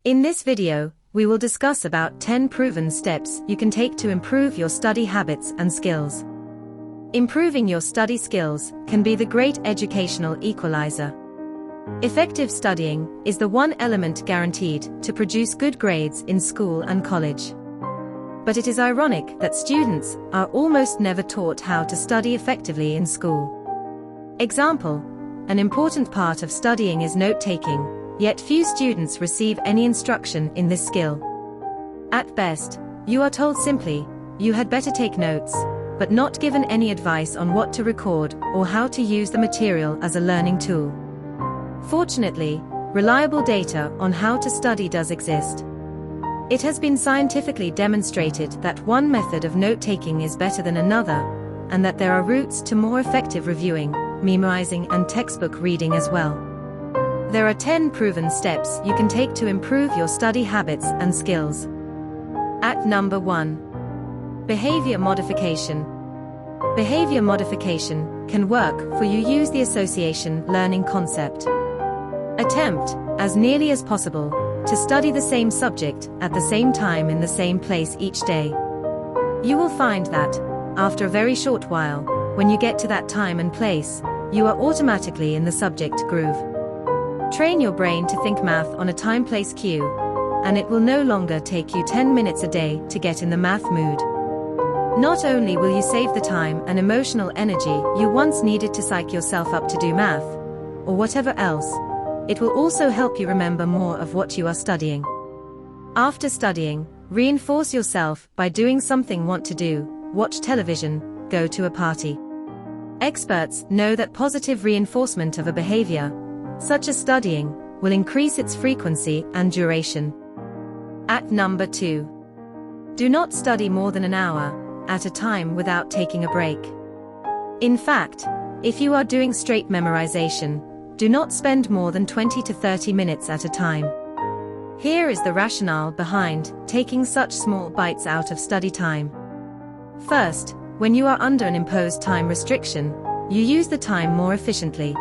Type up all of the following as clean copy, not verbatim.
In this video, we will discuss about 10 proven steps you can take to improve your study habits and skills. Improving your study skills can be the great educational equalizer. Effective studying is the one element guaranteed to produce good grades in school and college. But it is ironic that students are almost never taught how to study effectively in school. Example: an important part of studying is note-taking, yet few students receive any instruction in this skill. At best, you are told simply, "You had better take notes," but not given any advice on what to record or how to use the material as a learning tool. Fortunately, reliable data on how to study does exist. It has been scientifically demonstrated that one method of note-taking is better than another, and that there are routes to more effective reviewing, memorizing, and textbook reading as well. There are 10 proven steps you can take to improve your study habits and skills. At number 1. Behavior modification. Behavior modification can work for you. Use the association learning concept. Attempt, as nearly as possible, to study the same subject at the same time in the same place each day. You will find that, after a very short while, when you get to that time and place, you are automatically in the subject groove. Train your brain to think math on a time-place cue, and it will no longer take you 10 minutes a day to get in the math mood. Not only will you save the time and emotional energy you once needed to psych yourself up to do math, or whatever else, it will also help you remember more of what you are studying. After studying, reinforce yourself by doing something you want to do: watch television, go to a party. Experts know that positive reinforcement of a behavior, such as studying, will increase its frequency and duration. At number 2. Do not study more than an hour at a time without taking a break. In fact, if you are doing straight memorization, do not spend more than 20 to 30 minutes at a time. Here is the rationale behind taking such small bites out of study time. First, when you are under an imposed time restriction, you use the time more efficiently.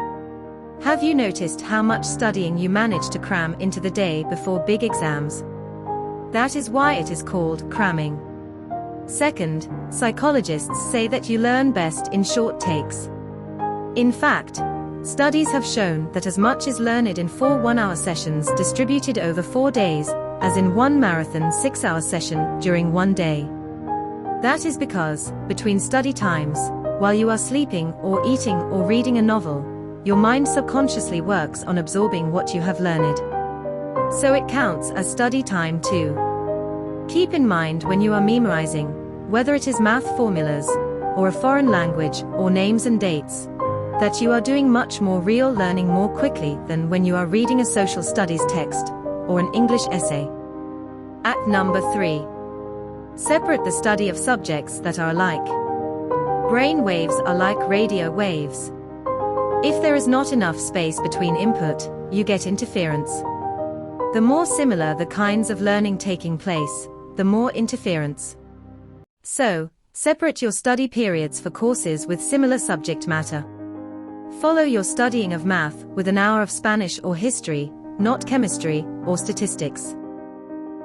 Have you noticed how much studying you manage to cram into the day before big exams? That is why it is called cramming. Second, psychologists say that you learn best in short takes. In fact, studies have shown that as much is learned in 4 one-hour sessions distributed over 4 days, as in one marathon 6-hour session during one day. That is because, between study times, while you are sleeping or eating or reading a novel, your mind subconsciously works on absorbing what you have learned. So it counts as study time too. Keep in mind when you are memorizing, whether it is math formulas, or a foreign language, or names and dates, that you are doing much more real learning more quickly than when you are reading a social studies text, or an English essay. At number 3. Separate the study of subjects that are alike. Brain waves are like radio waves. If there is not enough space between input, you get interference. The more similar the kinds of learning taking place, the more interference. So, separate your study periods for courses with similar subject matter. Follow your studying of math with an hour of Spanish or history, not chemistry or statistics.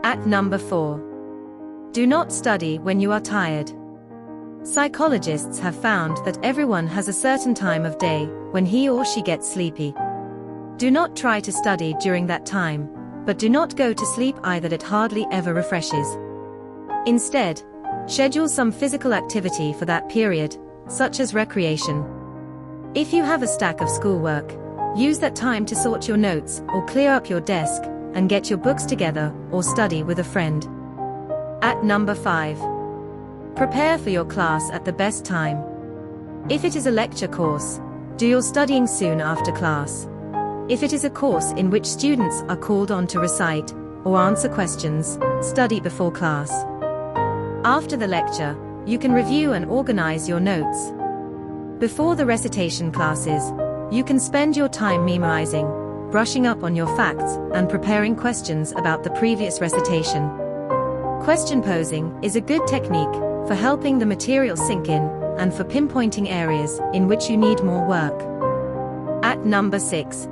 At number 4. Do not study when you are tired. Psychologists have found that everyone has a certain time of day when he or she gets sleepy. Do not try to study during that time, but do not go to sleep either. That hardly ever refreshes. Instead, schedule some physical activity for that period, such as recreation. If you have a stack of schoolwork, use that time to sort your notes or clear up your desk and get your books together or study with a friend. At number 5. Prepare for your class at the best time. If it is a lecture course, do your studying soon after class. If it is a course in which students are called on to recite or answer questions, study before class. After the lecture, you can review and organize your notes. Before the recitation classes, you can spend your time memorizing, brushing up on your facts, and preparing questions about the previous recitation. Question posing is a good technique for helping the material sink in and for pinpointing areas in which you need more work. At number 6.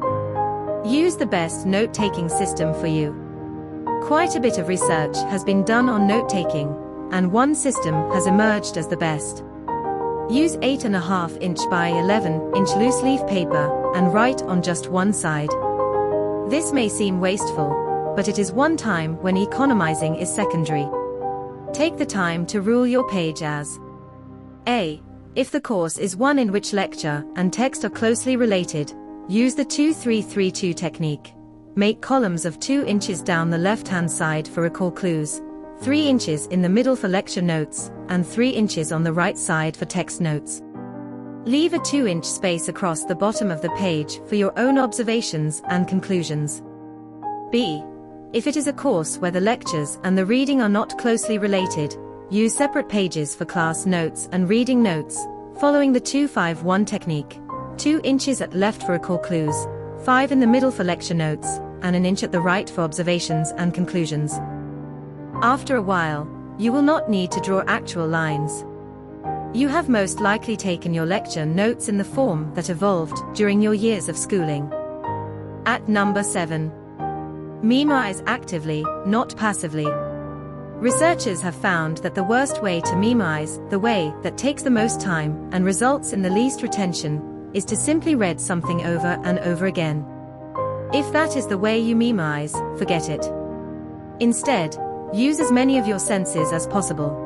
Use the best note-taking system for you. Quite a bit of research has been done on note-taking, and one system has emerged as the best. Use 8.5 inch by 11 inch loose leaf paper and write on just one side. This may seem wasteful, but it is one time when economizing is secondary. Take the time to rule your page as A. If the course is one in which lecture and text are closely related, use the 2-3-3-2 technique. Make columns of 2 inches down the left-hand side for recall clues, 3 inches in the middle for lecture notes, and 3 inches on the right side for text notes. Leave a 2-inch space across the bottom of the page for your own observations and conclusions. B. If it is a course where the lectures and the reading are not closely related, use separate pages for class notes and reading notes, following the 2-5-1 technique, 2 inches at left for recall clues, 5 in the middle for lecture notes, and an inch at the right for observations and conclusions. After a while, you will not need to draw actual lines. You have most likely taken your lecture notes in the form that evolved during your years of schooling. At number 7. Memorize actively, not passively. Researchers have found that the worst way to memorize, the way that takes the most time and results in the least retention, is to simply read something over and over again. If that is the way you memorize, forget it. Instead, use as many of your senses as possible.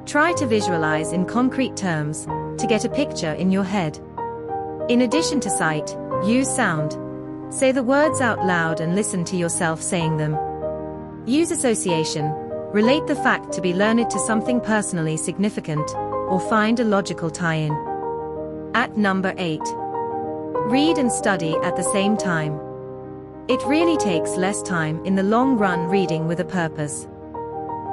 Try to visualize in concrete terms, to get a picture in your head. In addition to sight, use sound. Say the words out loud and listen to yourself saying them. Use association. Relate the fact to be learned to something personally significant, or find a logical tie-in. At number 8. Read and study at the same time. It really takes less time in the long run reading with a purpose.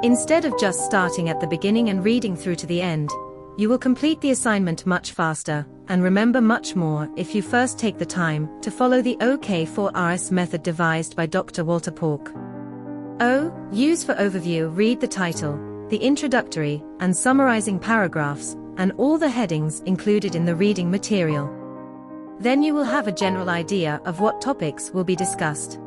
Instead of just starting at the beginning and reading through to the end, you will complete the assignment much faster, and remember much more if you first take the time to follow the OK4RS method devised by Dr. Walter Pork. O. Use for overview. Read the title, the introductory and summarizing paragraphs, and all the headings included in the reading material. Then you will have a general idea of what topics will be discussed.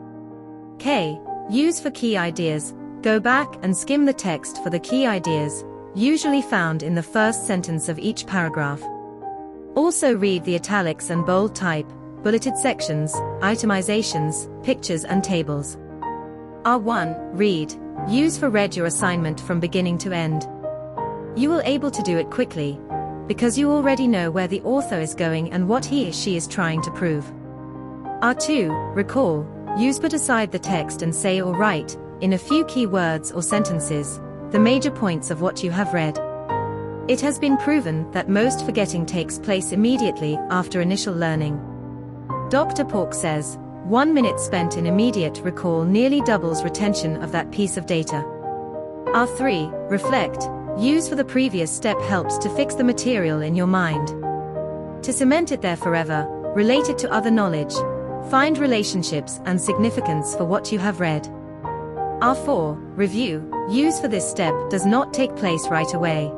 K. Use for key ideas. Go back and skim the text for the key ideas, usually found in the first sentence of each paragraph. Also read the italics and bold type, bulleted sections, itemizations, pictures and tables. R1. Read. Use for read your assignment from beginning to end. You will able to do it quickly, because you already know where the author is going and what he or she is trying to prove. R2. Recall. Use put aside the text and say or write, in a few key words or sentences, the major points of what you have read. It has been proven that most forgetting takes place immediately after initial learning. Dr. Pork says, 1 minute spent in immediate recall nearly doubles retention of that piece of data. R3. Reflect. Use for the previous step helps to fix the material in your mind. To cement it there forever, relate it to other knowledge, find relationships and significance for what you have read. R4. Review. Use for this step does not take place right away.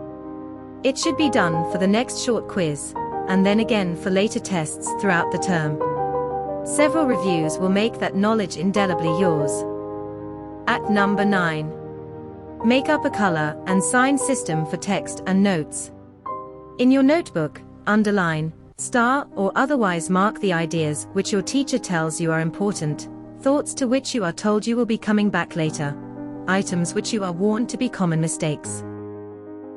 It should be done for the next short quiz, and then again for later tests throughout the term. Several reviews will make that knowledge indelibly yours. At number 9. Make up a color and sign system for text and notes. In your notebook, underline, star or otherwise mark the ideas which your teacher tells you are important, thoughts to which you are told you will be coming back later, items which you are warned to be common mistakes.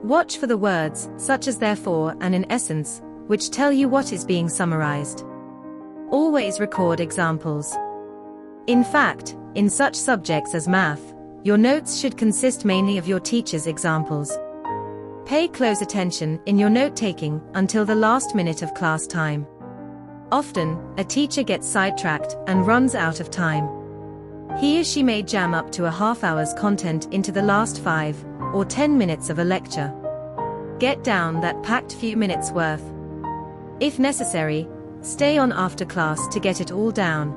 Watch for the words, such as therefore and in essence, which tell you what is being summarized. Always record examples. In fact, in such subjects as math, your notes should consist mainly of your teacher's examples. Pay close attention in your note-taking until the last minute of class time. Often, a teacher gets sidetracked and runs out of time. He or she may jam up to a half hour's content into the last 5 or 10 minutes of a lecture. Get down that packed few minutes worth. If necessary, stay on after class to get it all down.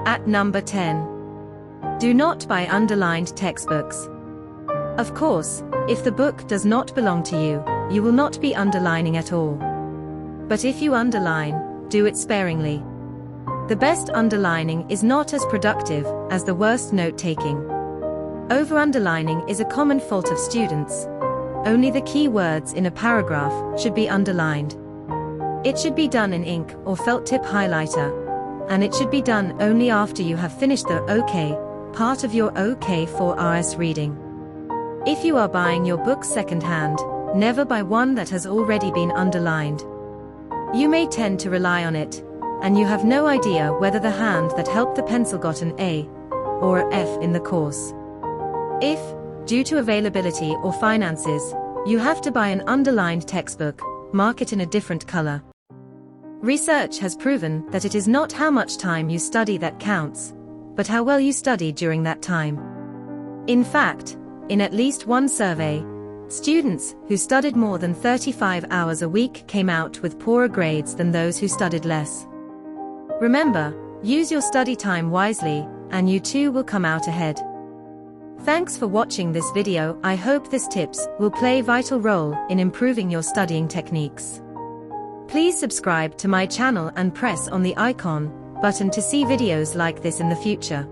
At number 10. Do not buy underlined textbooks. Of course, if the book does not belong to you, you will not be underlining at all. But if you underline, do it sparingly. The best underlining is not as productive as the worst note-taking. Over-underlining is a common fault of students. Only the key words in a paragraph should be underlined. It should be done in ink or felt tip highlighter, and it should be done only after you have finished the OK part of your OK for RS reading. If you are buying your book secondhand, never buy one that has already been underlined. You may tend to rely on it, and you have no idea whether the hand that helped the pencil got an A or a F in the course. If, due to availability or finances, you have to buy an underlined textbook, mark it in a different color. Research has proven that it is not how much time you study that counts, but how well you study during that time. In fact, in at least one survey, students who studied more than 35 hours a week came out with poorer grades than those who studied less. Remember, use your study time wisely, and you too will come out ahead. Thanks for watching this video. I hope these tips will play a vital role in improving your studying techniques. Please subscribe to my channel and press on the icon button to see videos like this in the future.